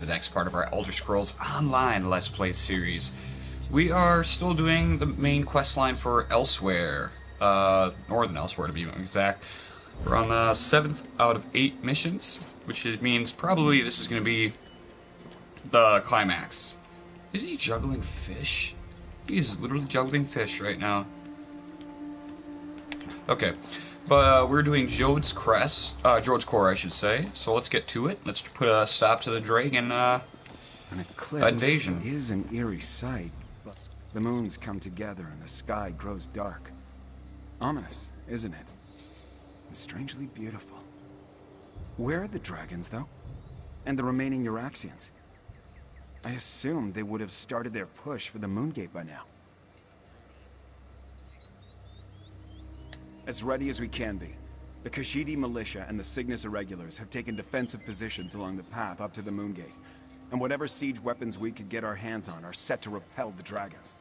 next part of our Elder Scrolls Online Let's Play series. We are still doing the main quest line for Elsewhere, Northern Elsewhere to be exact. We're on the 7th out of 8 missions, which means probably this is going to be the climax. Is he juggling fish? He is literally juggling fish right now. Okay, but we're doing Jode's Core, I should say. So let's get to it. Let's put a stop to the dragon An eclipse invasion. is an eerie sight, but the moons come together and the sky grows dark. Ominous, isn't it? And strangely beautiful. Where are the dragons, though? And the remaining Euraxians? I assumed they would have started their push for the Moongate by now. As ready as we can be. The Kashidi militia and the Cygnus Irregulars have taken defensive positions along the path up to the Moongate. And whatever siege weapons we could get our hands on are set to repel the dragons.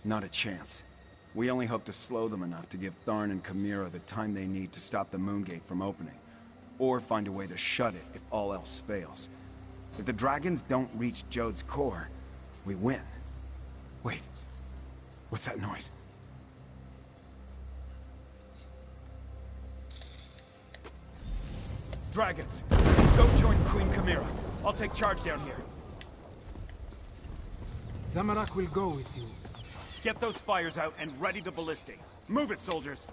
Not a chance. We only hope to slow them enough to give Tharn and Chimera the time they need to stop the Moongate from opening. Or find a way to shut it if all else fails. If the dragons don't reach Jode's core, we win. Wait. What's that noise? Dragons! Go join Queen Chimera. I'll take charge down here. Zamorak will go with you. Get those fires out and ready the ballistic. Move it, soldiers!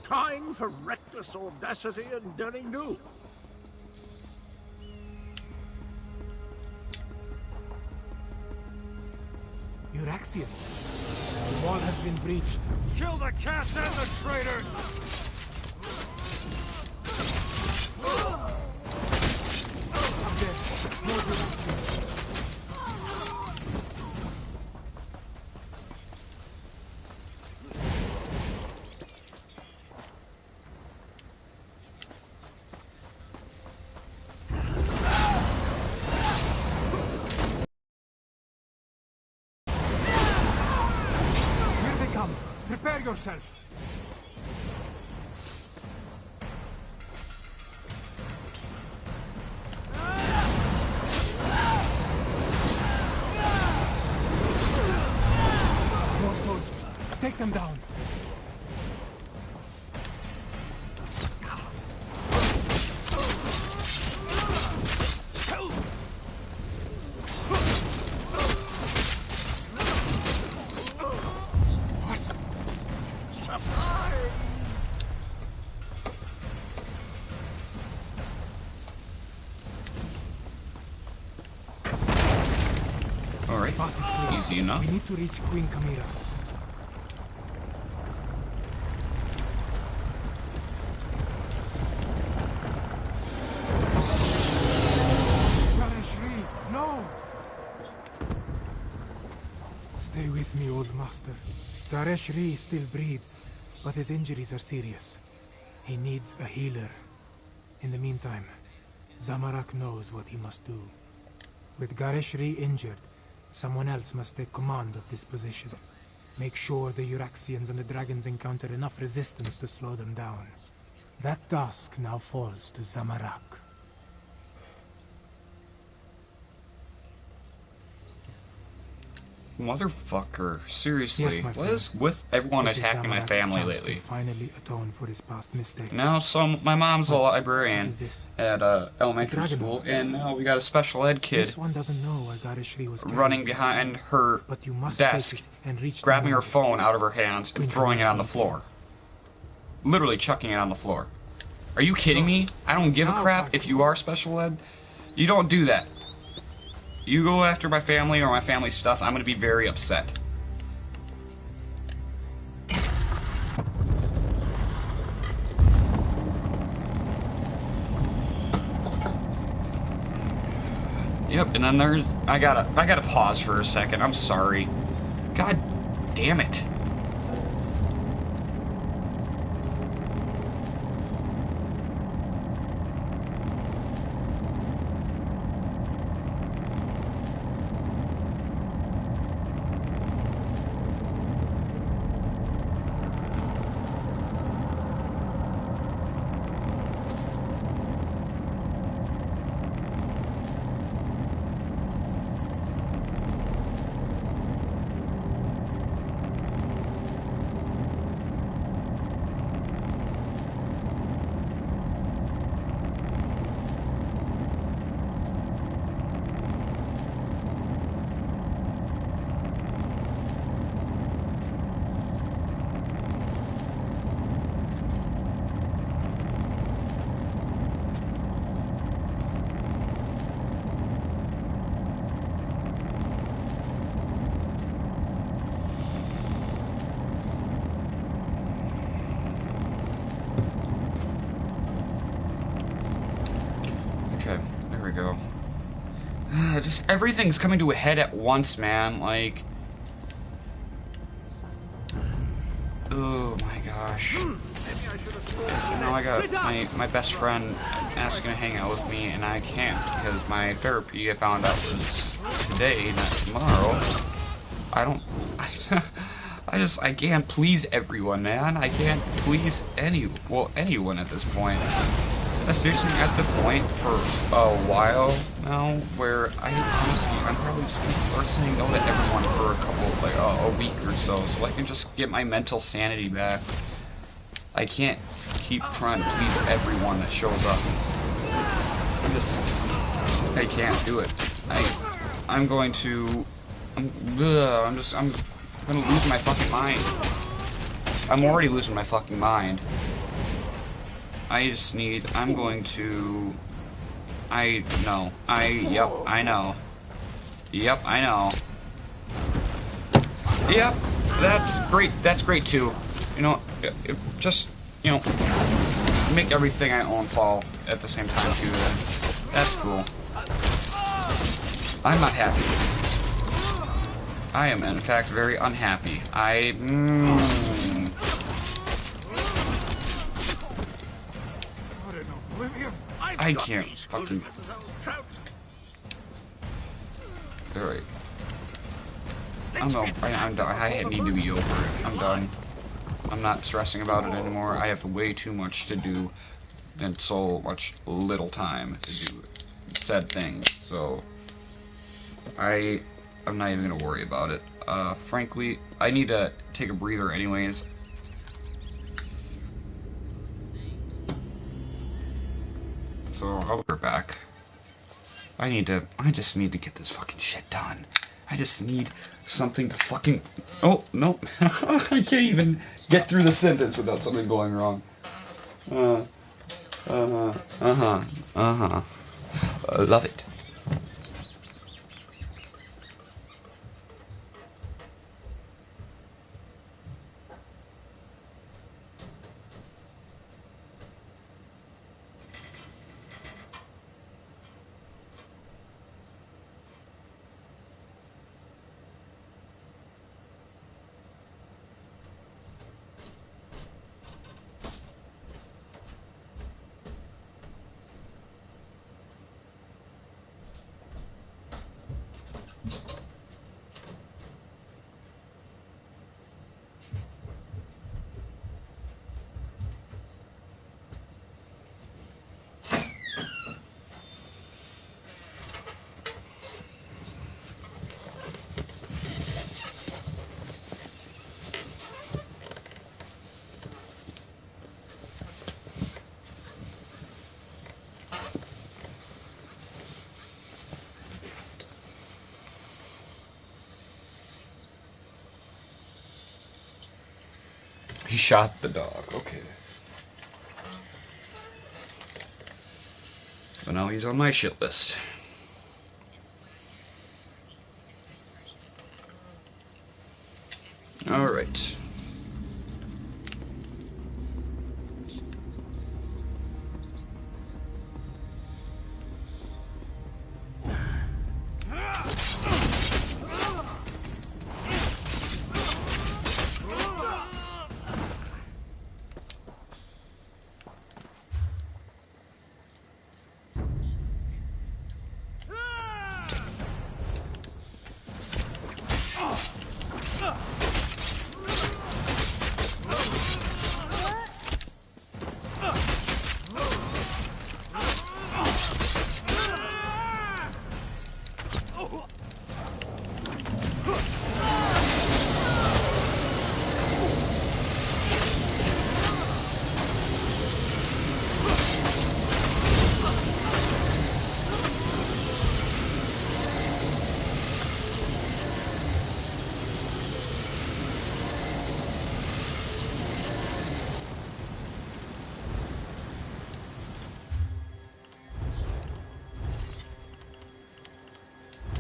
Time for reckless audacity and daring do. Euraxians. The wall has been breached. Kill the cats and the traitors! Up there. More Euraxians. Prepare yourself! More soldiers. Take them down. Alright, easy enough. We need to reach Queen Chimera. No! Stay with me, old master. Dareshri still breathes, but his injuries are serious. He needs a healer. In the meantime, Zamorak knows what he must do. With Gareshri injured, someone else must take command of this position. Make sure the Euraxians and the dragons encounter enough resistance to slow them down. That task now falls to Zamorak. Motherfucker, seriously, Yes, my what friend. is with everyone This is attacking my Zamorak's family chance lately? to finally atone for his past mistakes. Now, my mom's a What librarian is this? at elementary Dragon school, Ball. and now we got a special ed kid This one doesn't know why Gareshri was running carrying behind this. her But you must desk, take it and reach the grabbing her moon. phone out of her hands and Queen throwing it Chimera on the needs floor. Literally chucking it on the floor. Are you kidding me? I don't give a Now, crap Patrick. if you are special ed. You don't do that. You go after my family or my family's stuff, I'm gonna be very upset. Yep, and then there's I gotta pause for a second. I'm sorry. God damn it. just everything's coming to a head at once, man. Like, oh my gosh. Now I got my best friend asking to hang out with me, and I can't because my therapy, I found out, was today, not tomorrow. I can't please everyone, man. I can't please anyone at this point. I'm seriously at the point for a while now where I'm probably just gonna start saying no to everyone for a couple, like, a week or so I can just get my mental sanity back. I can't keep trying to please everyone that shows up. I can't do it. I'm gonna lose my fucking mind. I'm already losing my fucking mind. Yep, I know. Yep, that's great too. You know, just, you know, make everything I own fall at the same time too, then. That's cool. I'm not happy. I am, in fact, very unhappy. I can't fucking... Alright. I'm done. I need to be over it. I'm done. I'm not stressing about it anymore. I have way too much to do and so much little time to do said things. So I'm not even gonna worry about it. Frankly, I need to take a breather anyways. So I'll be back. I just need to get this fucking shit done. I just need something to fucking... Oh, no. I can't even get through the sentence without something going wrong. Love it. He shot the dog, okay. So now he's on my shit list. Alright.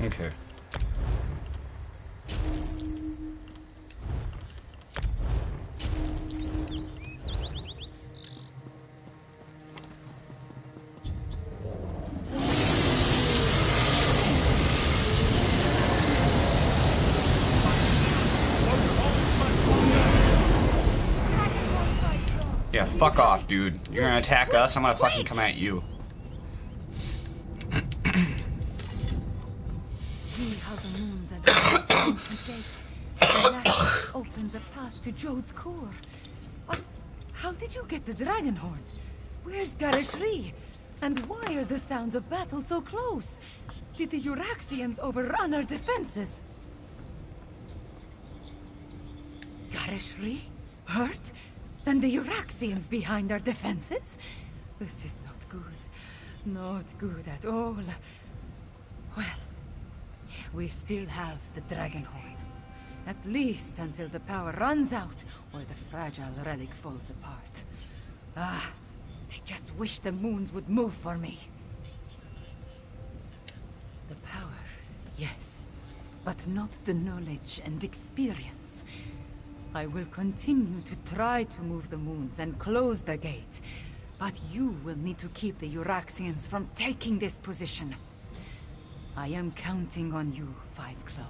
Okay. Yeah, fuck off, dude. You're gonna attack us, I'm gonna fucking come at you. See how the moons are the ancient gate. The lattice opens a path to Jode's core. But how did you get the dragon horn? Where's Gareshri? And why are the sounds of battle so close? Did the Euraxians overrun our defenses? Gareshri? Hurt? And the Euraxians behind our defenses? This is not good. Not good at all. Well, we still have the dragon horn. At least until the power runs out, or the fragile relic falls apart. Ah, I just wish the moons would move for me. The power, yes, but not the knowledge and experience. I will continue to try to move the moons and close the gate, but you will need to keep the Euraxians from taking this position. I am counting on you, Five Claw.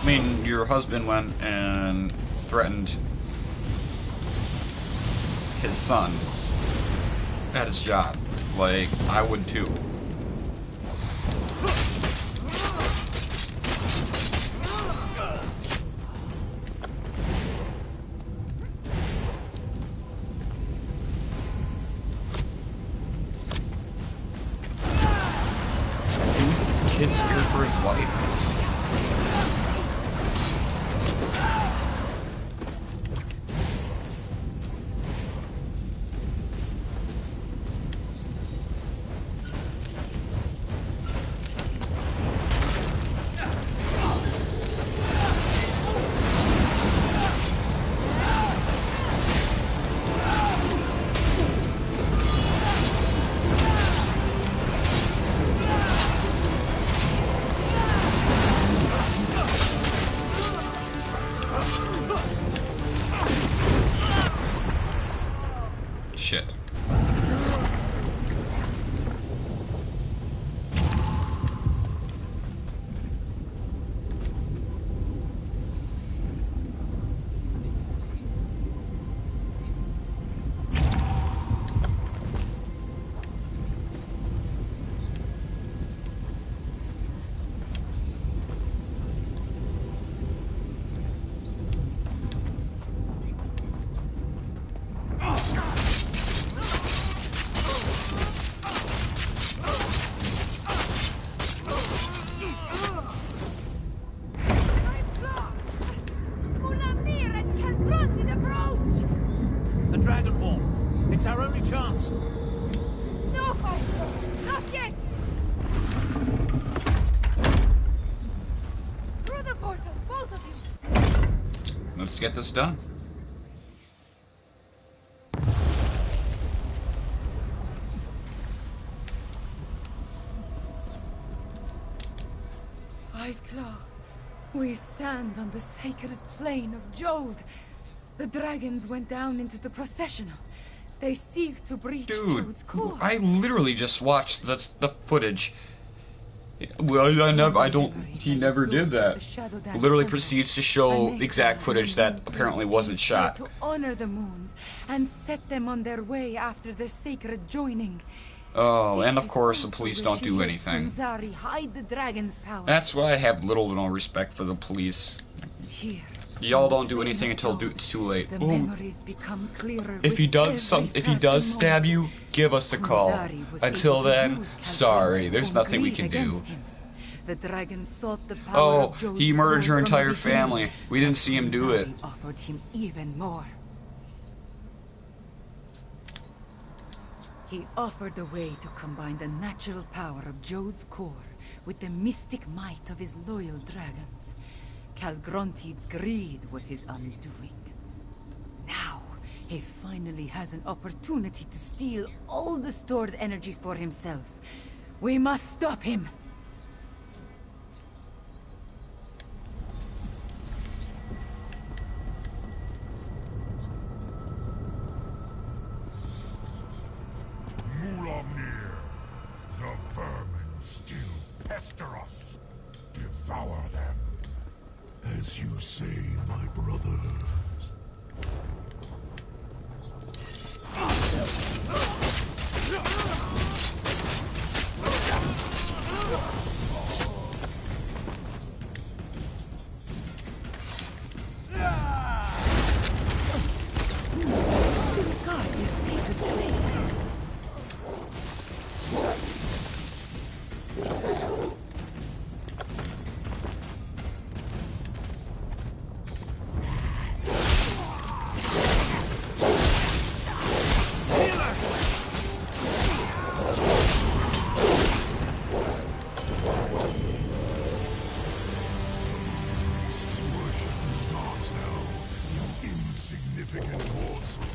I mean, your husband went and threatened his son at his job. Like, I would too. Kid's scared for his life. Shit. The dragon horn. It's our only chance. No, Five Claw, not yet! Through the portal, both of you! Let's get this done. Five Claw, we stand on the sacred plane of Jode. The dragons went down into the processional. They seek to breach Jode's Dude, core. I literally just watched the footage. Well, he never did that. Literally proceeds to show exact footage that apparently wasn't shot. To honor the moons and set them on their way after their sacred joining. Oh, and This of is course the also police where don't she do helped anything. Zari hide the dragon's power. That's why I have little to no respect for the police. Here, Y'all on the don't do plane anything of until Jode, it's too late. the Ooh. memories become clearer If with he does every if he does passing stab moment. you, give us a call. Zari was Until able to then, use sorry, Calculus there's to nothing we grieve can do. against him. The dragon sought the power Oh, of Jode's he murdered core your from the entire beginning, family. We didn't see him do it. Zari offered him even more. He offered a way to combine the natural power of Jode's core with the mystic might of his loyal dragons. Calgrontide's greed was his undoing. Now, he finally has an opportunity to steal all the stored energy for himself. We must stop him! Mulamnir, the vermin still pester us. Devour them. As you say, my brother. Guard this sacred place. Worship the gods now, you insignificant morsels.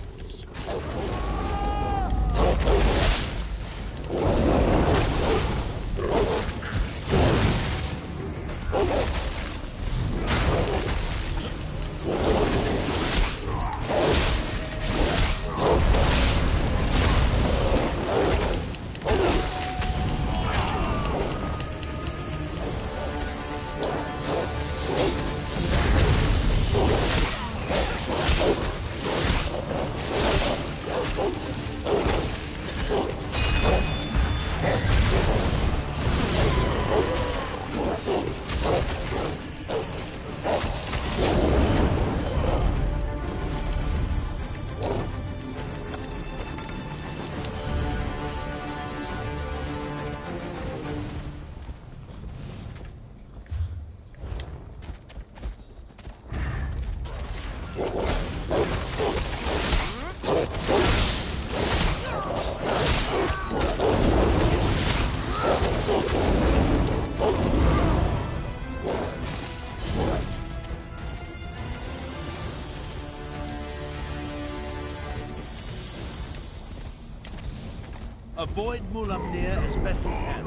Avoid Mulamnir as best you can.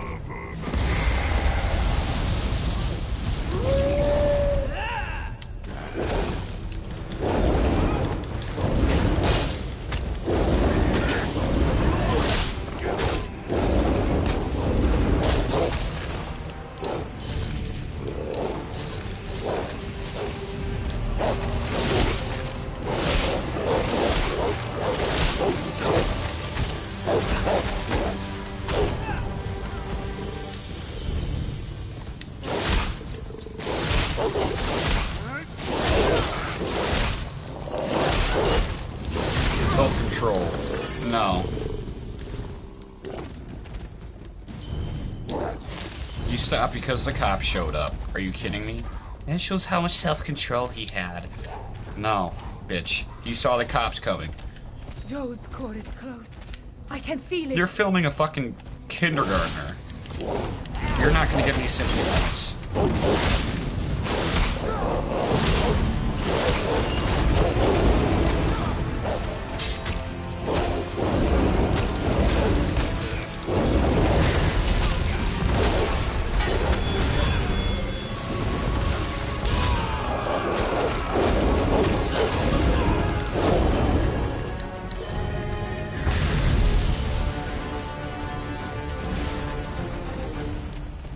Self-control. No. You stopped because the cops showed up. Are you kidding me? That shows how much self-control he had. No, bitch. You saw the cops coming. Jode's core is close. I can feel it. You're filming a fucking kindergartner. You're not gonna get me symptoms.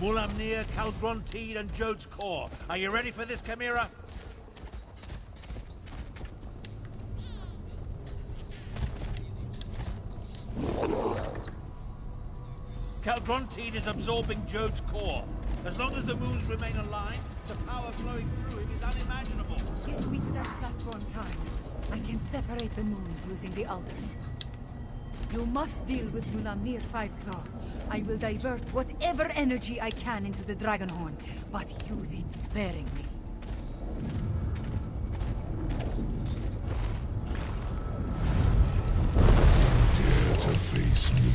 Mulamnir, Calgrontiide, and Jode's core. Are you ready for this, Chimera? Calgrontiide is absorbing Jode's core. As long as the moons remain aligned, the power flowing through him is unimaginable. Get me to that platform time. I can separate the moons using the altars. You must deal with Mulamnir Fiveclaw. I will divert whatever energy I can into the Dragonhorn, but use it sparingly. Dare to face me.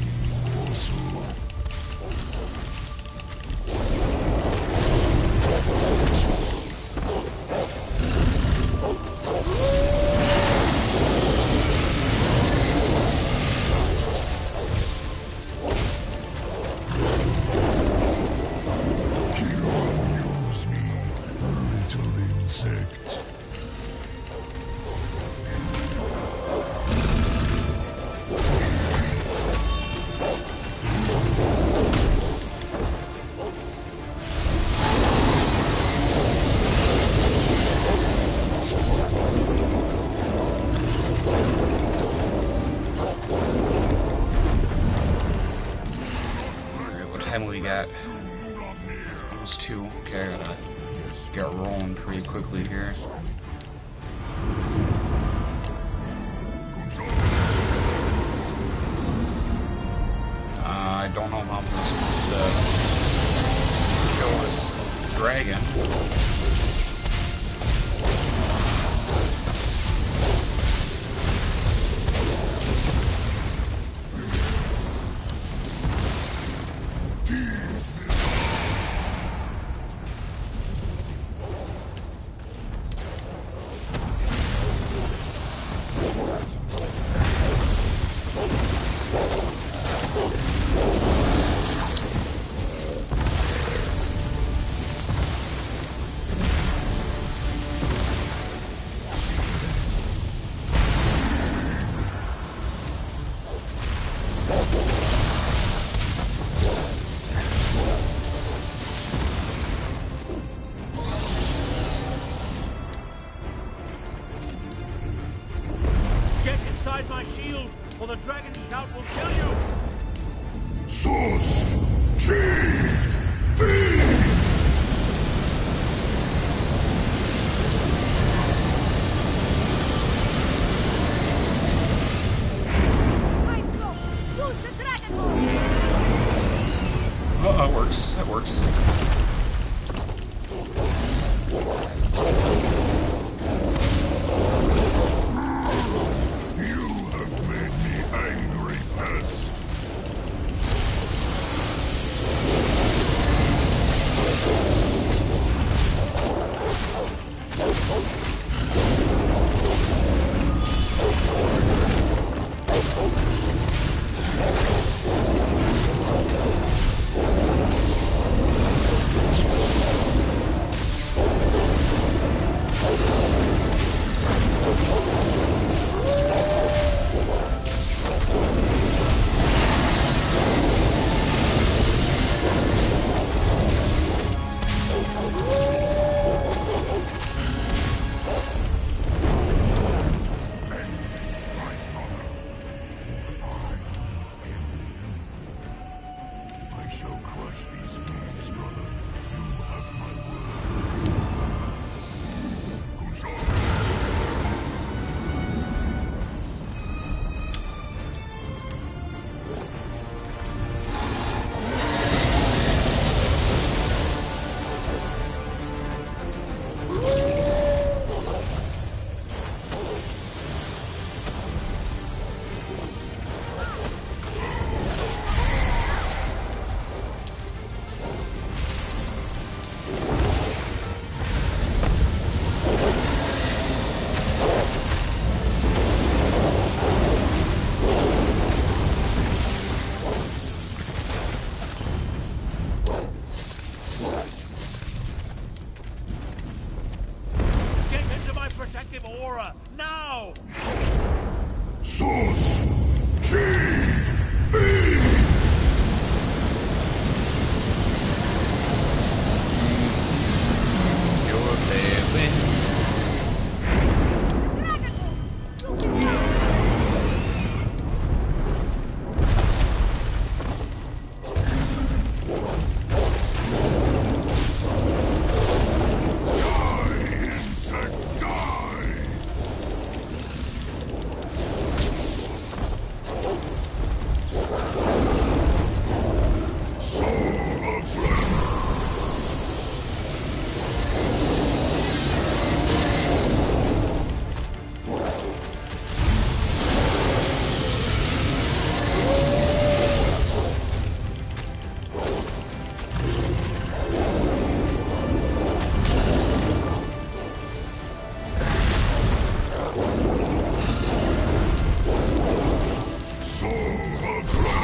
time we got? Almost 2. Okay, I gotta get rolling pretty quickly here. I don't know how I'm supposed to kill this dragon. My shield, or the dragon shout will kill you! Sus! Chi! Fi! Use the dragon! Oh, that works. That works. aura, now! Sus! Chi! Bane! You're living. Soul of Dragon!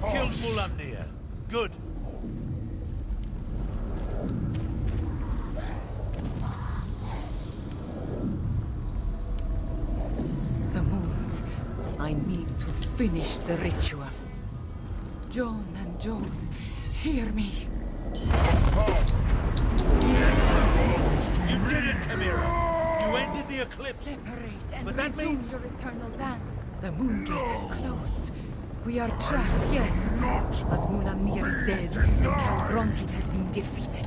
killed Mulamnir. Good. The moons. I need to finish the ritual. John and Jode, hear me. You did it, Chimera. You ended the eclipse. Separate and But that resume means- your eternal dance. The moon gate is closed. We are trapped, yes. But Mulamnir is dead, and Calgrontit has been defeated.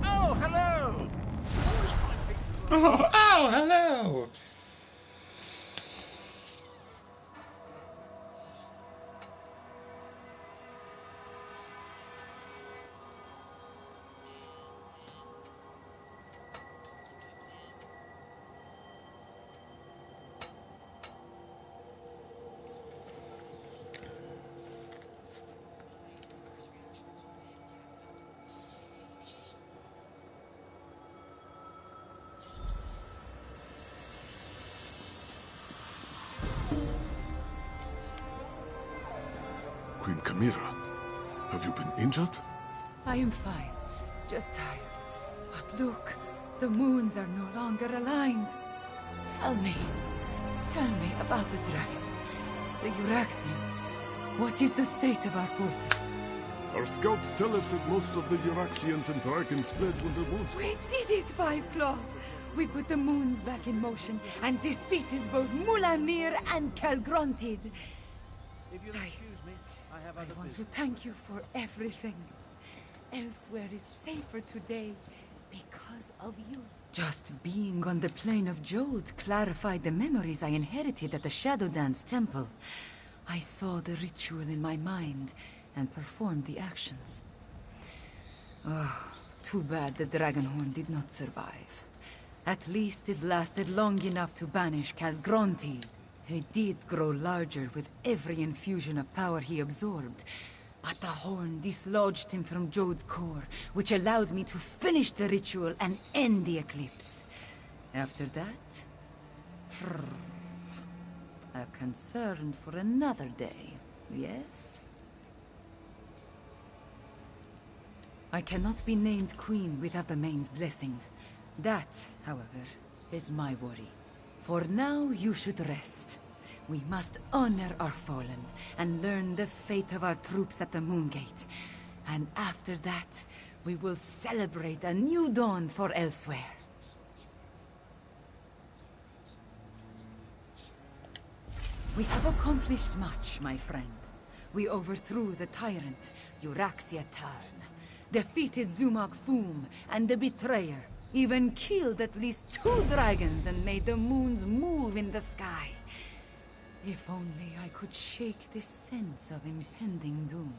Oh, hello! Oh, hello! Queen Chimera, have you been injured? I am fine, just tired. But look, the moons are no longer aligned. Tell me about the dragons, the Euraxians. What is the state of our forces? Our scouts tell us that most of the Euraxians and dragons fled when the moons... We did it, Five Claws! We put the moons back in motion and defeated both Mulamnir and Calgrontit. If you'll excuse me, I have I other want to business. thank you for everything. Elsewhere is safer today because of you. Just being on the plane of Jode clarified the memories I inherited at the Shadow Dance Temple. I saw the ritual in my mind and performed the actions. Oh, too bad the Dragonhorn did not survive. At least it lasted long enough to banish Calgrontit. He did grow larger with every infusion of power he absorbed, but the horn dislodged him from Jode's core, which allowed me to finish the ritual and end the eclipse. After that, a concern for another day, yes? I cannot be named queen without the Main's blessing. That, however, is my worry. For now, you should rest. We must honor our fallen and learn the fate of our troops at the Moongate. And after that, we will celebrate a new dawn for elsewhere. We have accomplished much, my friend. We overthrew the tyrant, Euraxia Tarn, defeated Zumog Foom and the Betrayer, even killed at least 2 dragons and made the moons move in the sky. If only I could shake this sense of impending doom.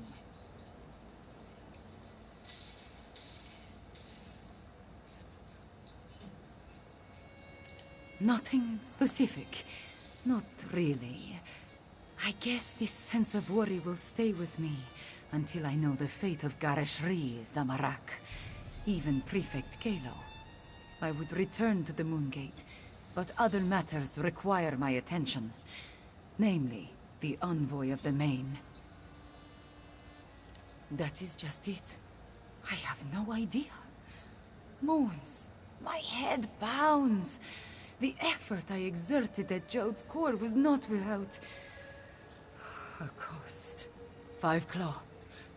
Nothing specific. Not really. I guess this sense of worry will stay with me until I know the fate of Gareshri, Zamarak, even Prefect Kalo. I would return to the Moongate, but other matters require my attention. Namely, the envoy of the Main. That is just it. I have no idea. Moons, my head pounds. The effort I exerted at Jode's core was not without a cost. Five Claw,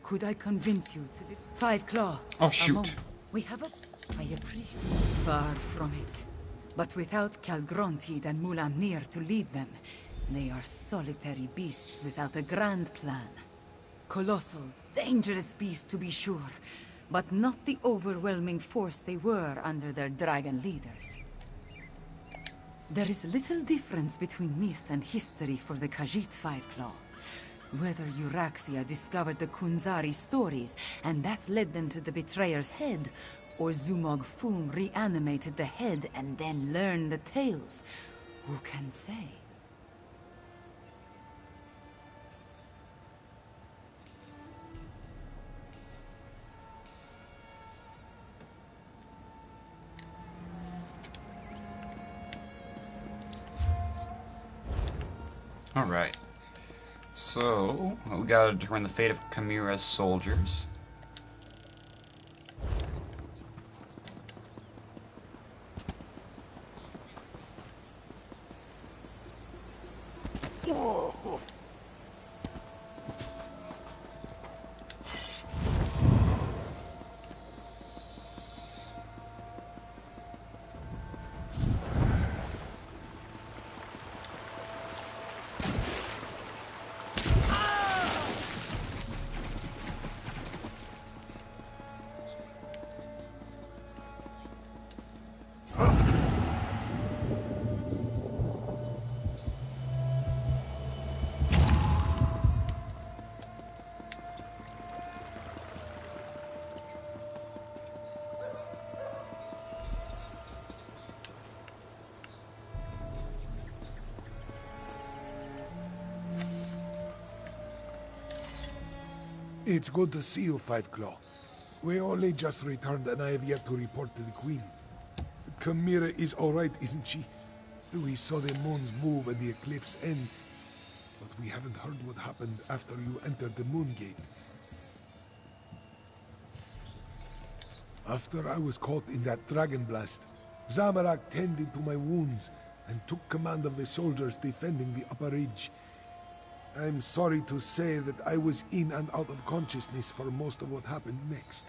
could I convince you to the Five Claw? Oh, a shoot. moment. We have a... I appreciate... Far from it. But without Calgrontit and Mulamnir to lead them, they are solitary beasts without a grand plan. Colossal, dangerous beasts to be sure, but not the overwhelming force they were under their dragon leaders. There is little difference between myth and history for the Khajiit Five Claw. Whether Euraxia discovered the Kunzari stories, and that led them to the Betrayer's head, or Zumog Foom reanimated the head and then learned the tales, who can say? Alright. So, we gotta determine the fate of Chimera's soldiers. It's good to see you, Five Claw. We only just returned and I have yet to report to the Queen. Chimera is alright, isn't she? We saw the moons move and the eclipse end, but we haven't heard what happened after you entered the Moon Gate. After I was caught in that dragon blast, Zamorak tended to my wounds and took command of the soldiers defending the upper ridge. I'm sorry to say that I was in and out of consciousness for most of what happened next.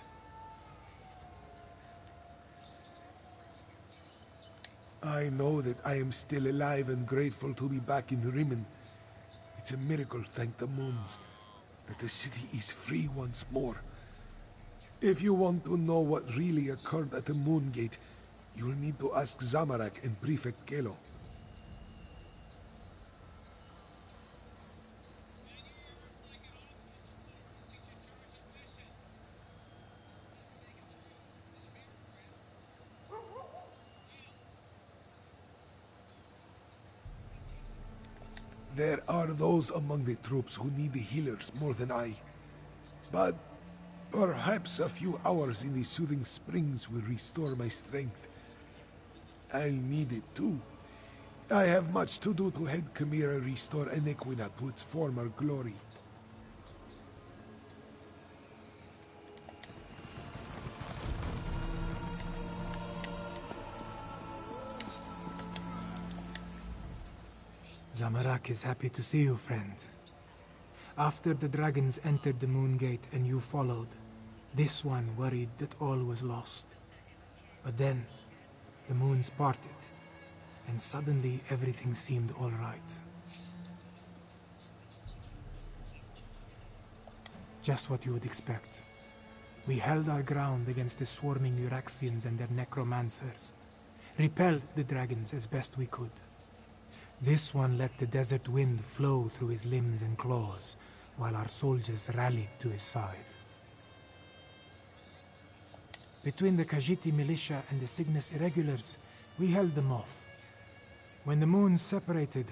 I know that I am still alive and grateful to be back in Rimmen. It's a miracle, thank the moons, that the city is free once more. If you want to know what really occurred at the Moon Gate, you'll need to ask Zamorak and Prefect Kelo. There are those among the troops who need the healers more than I. But perhaps a few hours in the soothing springs will restore my strength. I'll need it too. I have much to do to help Chimera restore Enequina to its former glory. Zamorak is happy to see you, friend. After the dragons entered the Moon Gate and you followed, this one worried that all was lost. But then, the moons parted, and suddenly everything seemed all right. Just what you would expect. We held our ground against the swarming Euraxians and their necromancers, repelled the dragons as best we could. This one let the desert wind flow through his limbs and claws, while our soldiers rallied to his side. Between the Khajiit militia and the Cygnus irregulars, we held them off. When the moons separated,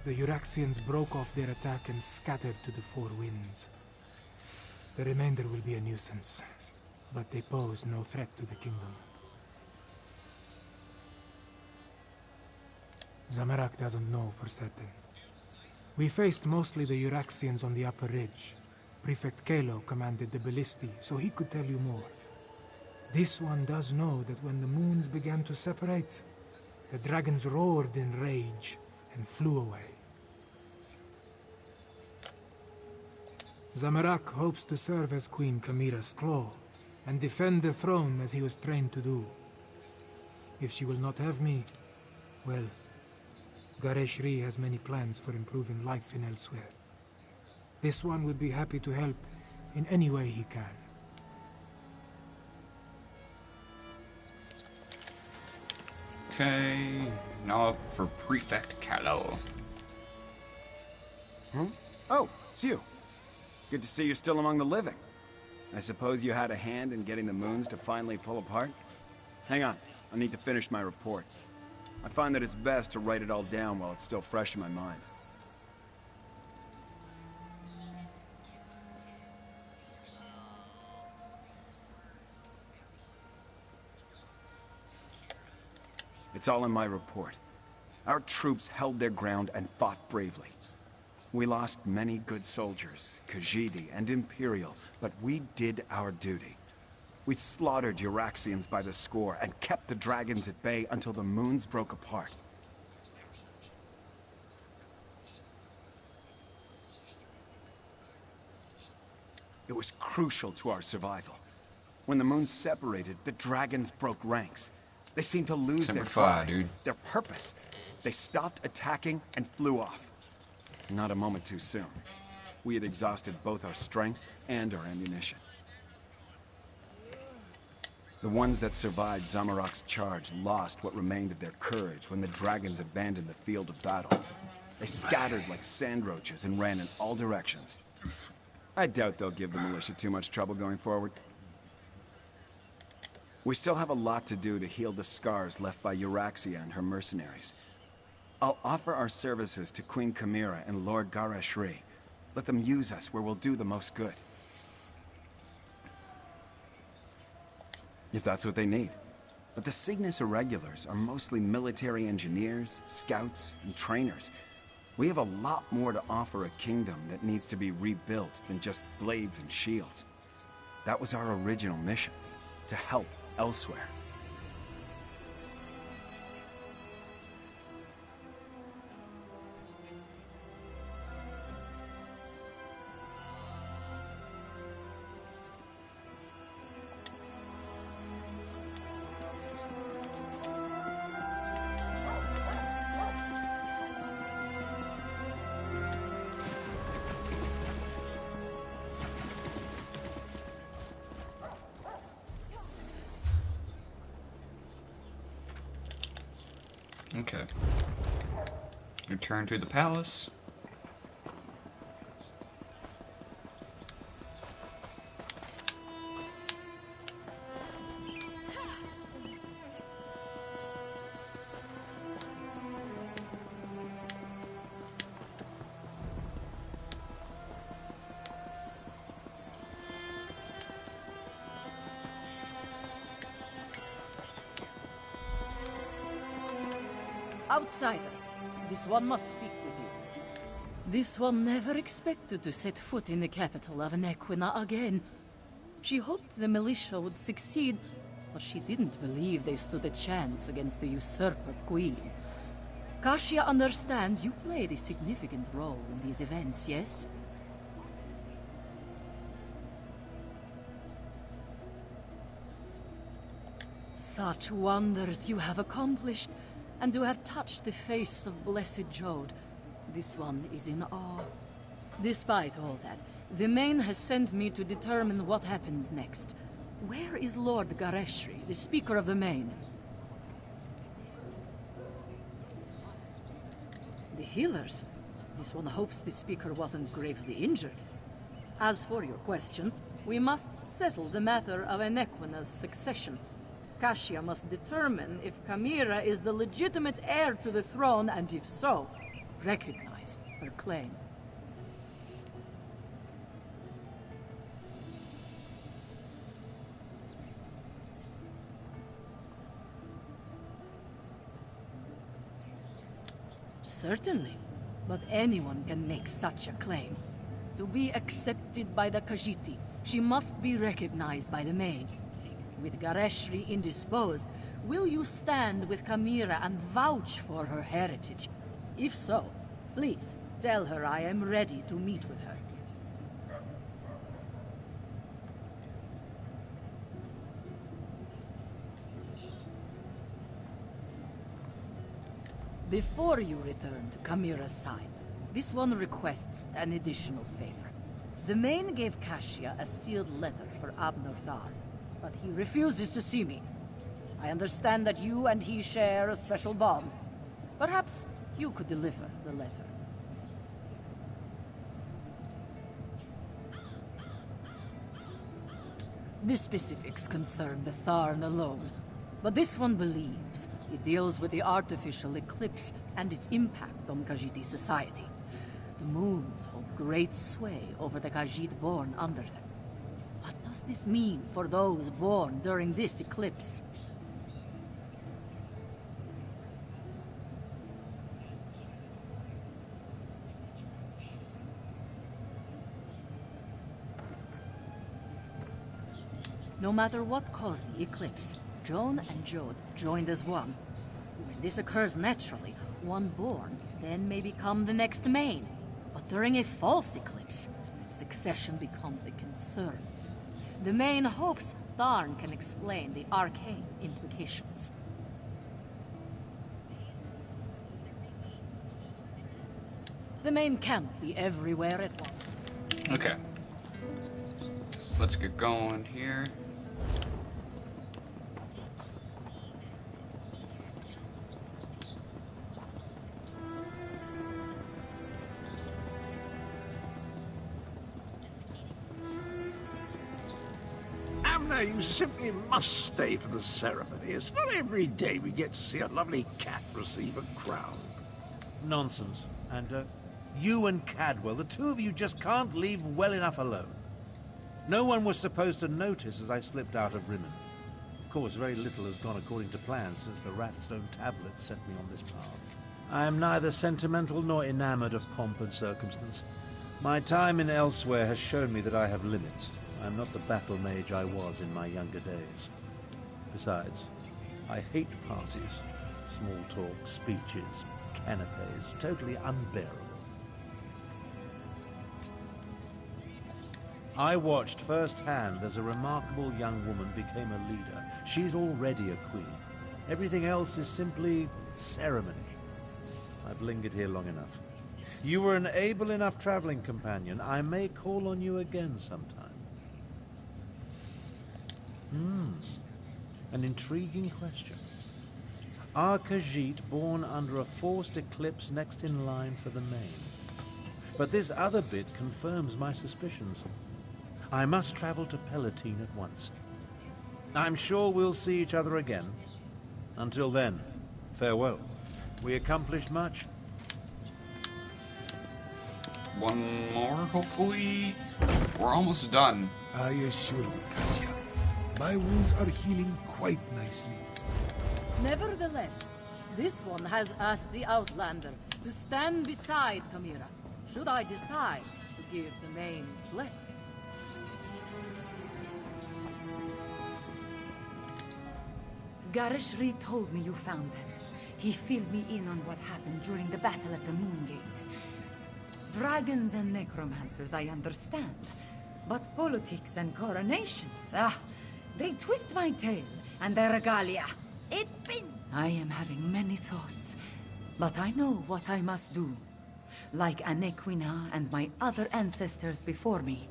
the Euraxians broke off their attack and scattered to the four winds. The remainder will be a nuisance, but they pose no threat to the kingdom. Zamorak doesn't know for certain. We faced mostly the Euraxians on the upper ridge. Prefect Kelo commanded the Ballisti, so he could tell you more. This one does know that when the moons began to separate, the dragons roared in rage and flew away. Zamorak hopes to serve as Queen Chimera's claw and defend the throne as he was trained to do. If she will not have me, well, Gareshri has many plans for improving life in elsewhere. This one would be happy to help in any way he can. Okay, now up for Prefect Kalo. Huh? Oh, it's you. Good to see you're still among the living. I suppose you had a hand in getting the moons to finally pull apart? Hang on, I need to finish my report. I find that it's best to write it all down while it's still fresh in my mind. It's all in my report. Our troops held their ground and fought bravely. We lost many good soldiers, Khajiit and Imperial, but we did our duty. We slaughtered Euraxians by the score and kept the dragons at bay until the moons broke apart. It was crucial to our survival. When the moons separated, the dragons broke ranks. They seemed to lose their drive, dude. their purpose. They stopped attacking and flew off. Not a moment too soon. We had exhausted both our strength and our ammunition. The ones that survived Zamorak's charge lost what remained of their courage when the dragons abandoned the field of battle. They scattered like sand roaches and ran in all directions. I doubt they'll give the militia too much trouble going forward. We still have a lot to do to heal the scars left by Euraxia and her mercenaries. I'll offer our services to Queen Chimera and Lord Gareshri. Let them use us where we'll do the most good. If that's what they need. But the Cygnus Irregulars are mostly military engineers, scouts, and trainers. We have a lot more to offer a kingdom that needs to be rebuilt than just blades and shields. That was our original mission, to help elsewhere. Okay. Return to the palace. Outsider, this one must speak with you. This one never expected to set foot in the capital of Nequina again. She hoped the militia would succeed, but she didn't believe they stood a chance against the usurper queen. Kashia understands you played a significant role in these events, yes? Such wonders you have accomplished, and to have touched the face of Blessed Jode. This one is in awe. Despite all that, the Bane has sent me to determine what happens next. Where is Lord Gareshri, the Speaker of the Bane? The healers? This one hopes the Speaker wasn't gravely injured. As for your question, we must settle the matter of Enequina's succession. Kashia must determine if Chimera is the legitimate heir to the throne, and if so, recognize her claim. Certainly, but anyone can make such a claim. To be accepted by the Khajiit, she must be recognized by the Bane. With Gareshri indisposed, will you stand with Chimera and vouch for her heritage? If so, please tell her I am ready to meet with her. Before you return to Chimera's side, this one requests an additional favor. The Bane gave Kashia a sealed letter for Abnor Dar, but he refuses to see me. I understand that you and he share a special bond. Perhaps you could deliver the letter. The specifics concern the Tharn alone, but this one believes it deals with the artificial eclipse and its impact on Khajiit society. The moons hold great sway over the Khajiit born under them. What does this mean for those born during this eclipse? No matter what caused the eclipse, Joan and Jode joined as one. When this occurs naturally, one born then may become the next main. But during a false eclipse, succession becomes a concern. The main hopes Tharn can explain the arcane implications. The main cannot be everywhere at once. Okay. Let's get going here. Amna, you simply must stay for the ceremony. It's not every day we get to see a lovely cat receive a crown. Nonsense. And, you and Cadwell, the two of you just can't leave well enough alone. No one was supposed to notice as I slipped out of Rimmon. Of course, very little has gone according to plan since the Wrathstone tablets set me on this path. I am neither sentimental nor enamored of pomp and circumstance. My time in Elsewhere has shown me that I have limits. I am not the battle mage I was in my younger days. Besides, I hate parties. Small talk, speeches, canapes, totally unbearable. I watched firsthand as a remarkable young woman became a leader. She's already a queen. Everything else is simply ceremony. I've lingered here long enough. You were an able enough traveling companion. I may call on you again sometime. An intriguing question. Are Khajiit born under a forced eclipse next in line for the main? But this other bit confirms my suspicions. I must travel to Palatine at once. I'm sure we'll see each other again. Until then, farewell. We accomplished much. One more, hopefully. We're almost done. I assure you, Kasia, my wounds are healing quite nicely. Nevertheless, this one has asked the Outlander to stand beside Chimera, should I decide to give the Main's blessing. Garishri told me you found them. He filled me in on what happened during the battle at the Moongate. Dragons and necromancers, I understand. But politics and coronations, they twist my tail and their regalia. I am having many thoughts, but I know what I must do. Like Anequina and my other ancestors before me,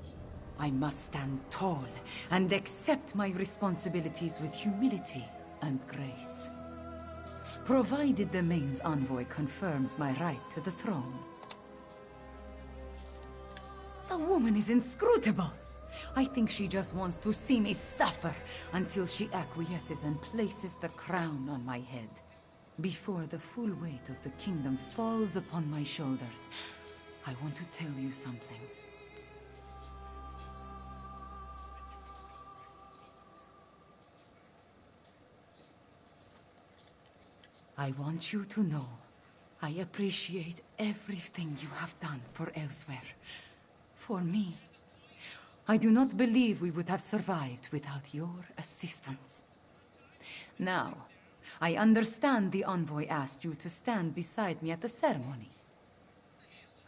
I must stand tall and accept my responsibilities with humility and grace. Provided the Main's envoy confirms my right to the throne. The woman is inscrutable. I think she just wants to see me suffer until she acquiesces and places the crown on my head. Before the full weight of the kingdom falls upon my shoulders, I want to tell you something. I want you to know I appreciate everything you have done for Elsewhere. For me, I do not believe we would have survived without your assistance. Now, I understand the envoy asked you to stand beside me at the ceremony.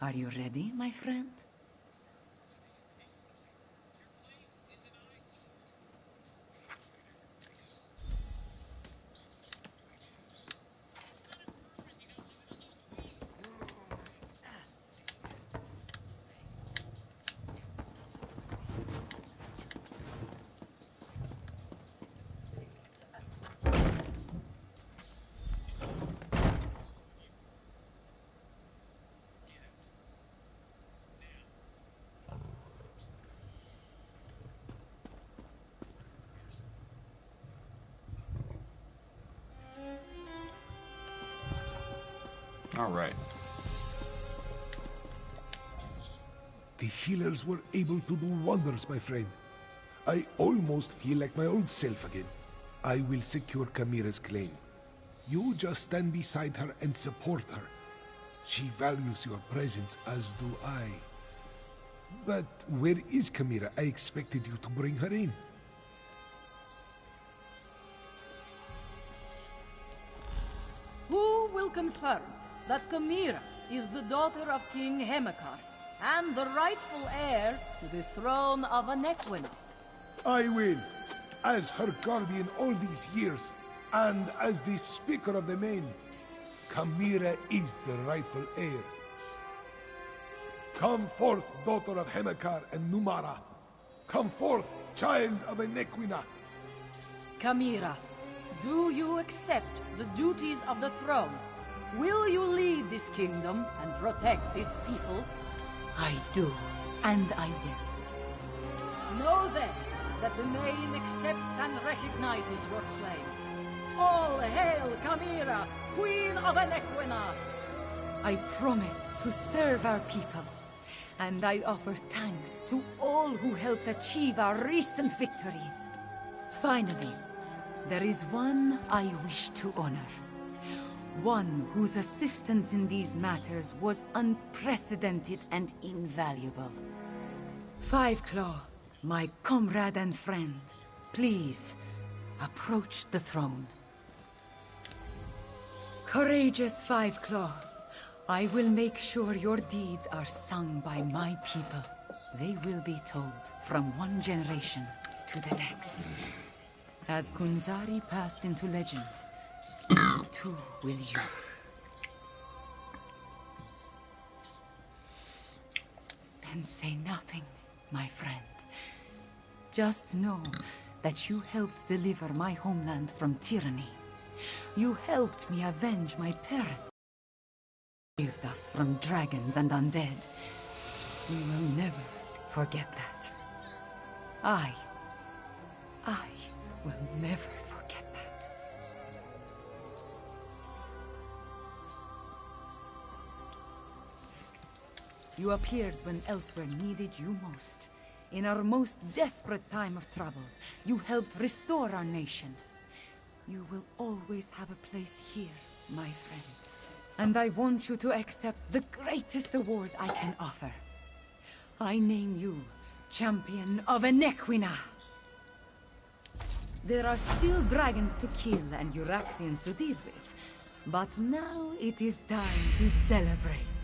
Are you ready, my friend? All right. The healers were able to do wonders, my friend. I almost feel like my old self again. I will secure Chimera's claim. You just stand beside her and support her. She values your presence, as do I. But where is Chimera? I expected you to bring her in. confirm that Camira is the daughter of King Hemekar and the rightful heir to the throne of Anequina. I will, as her guardian all these years, and as the Speaker of the Main. Camira is the rightful heir. Come forth, daughter of Hemekar and Numara. Come forth, child of Anequina. Camira, do you accept the duties of the throne? Will you lead this kingdom and protect its people? I do, and I will. Know then that the Main accepts and recognizes your claim. All hail Camira, Queen of Anequina! I promise to serve our people, and I offer thanks to all who helped achieve our recent victories. Finally, there is one I wish to honor. One whose assistance in these matters was unprecedented and invaluable. Five Claw, my comrade and friend, please, approach the throne. Courageous Five Claw, I will make sure your deeds are sung by my people. They will be told from one generation to the next. As Kunzari passed into legend, so too will you. Then say nothing, my friend. Just know that you helped deliver my homeland from tyranny. You helped me avenge my parents. Saved us from dragons and undead. We will never forget that. I will never forget that. You appeared when elsewhere needed you most. In our most desperate time of troubles, you helped restore our nation. You will always have a place here, my friend. And I want you to accept the greatest award I can offer. I name you Champion of Anequina. There are still dragons to kill and Euraxians to deal with, but now it is time to celebrate.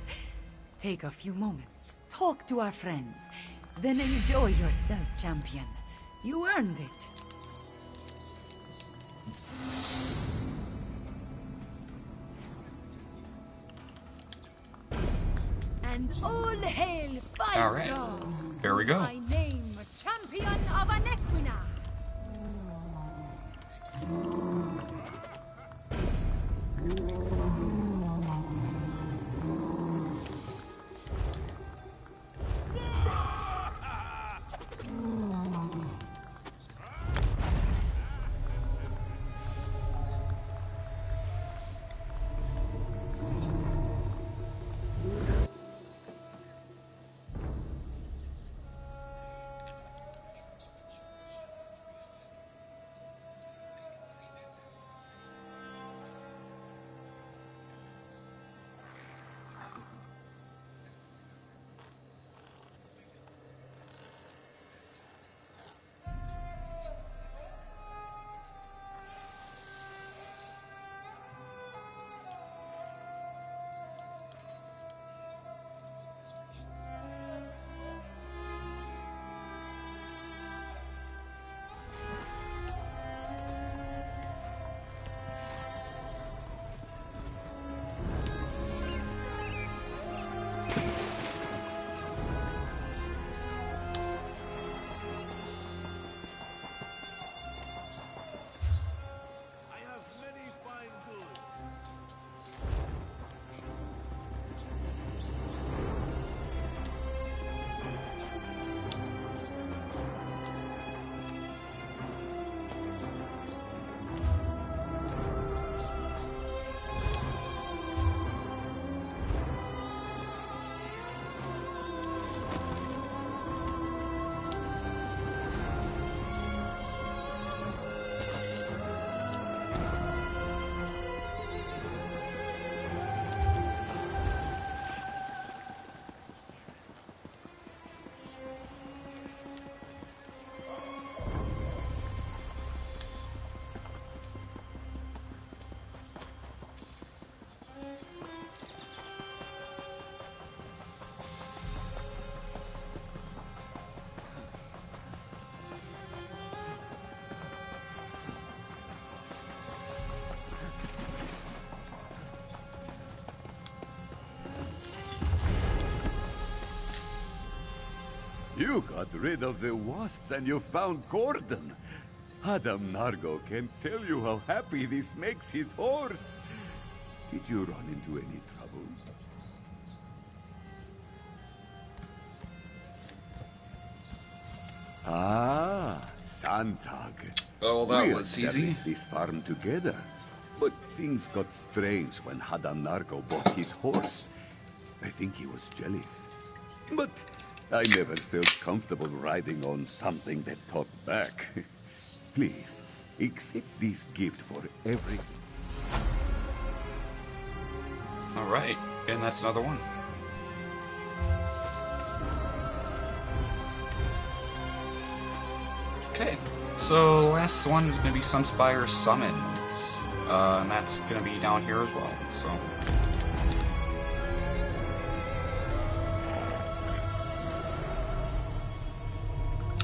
Take a few moments, talk to our friends, then enjoy yourself, champion. You earned it. And all hail Five All right. Claw. There we go. I name Champion of Anequina. You got rid of the wasps and you found Gordon. Adam Nargo can tell you how happy this makes his horse. Did you run into any trouble? Ah, Sanzag. Oh, that We was easy. established this farm together. But things got strange when Adam Nargo bought his horse. I think he was jealous. But I never felt comfortable riding on something that talked back. Please, accept this gift for every... Alright, and that's another one. Okay, so last one is going to be Sunspire Summons. And that's going to be down here as well, so...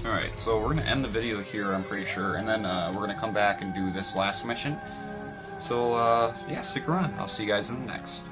Alright, so we're going to end the video here, I'm pretty sure, and then we're going to come back and do this last mission. So, yeah, stick around. I'll see you guys in the next.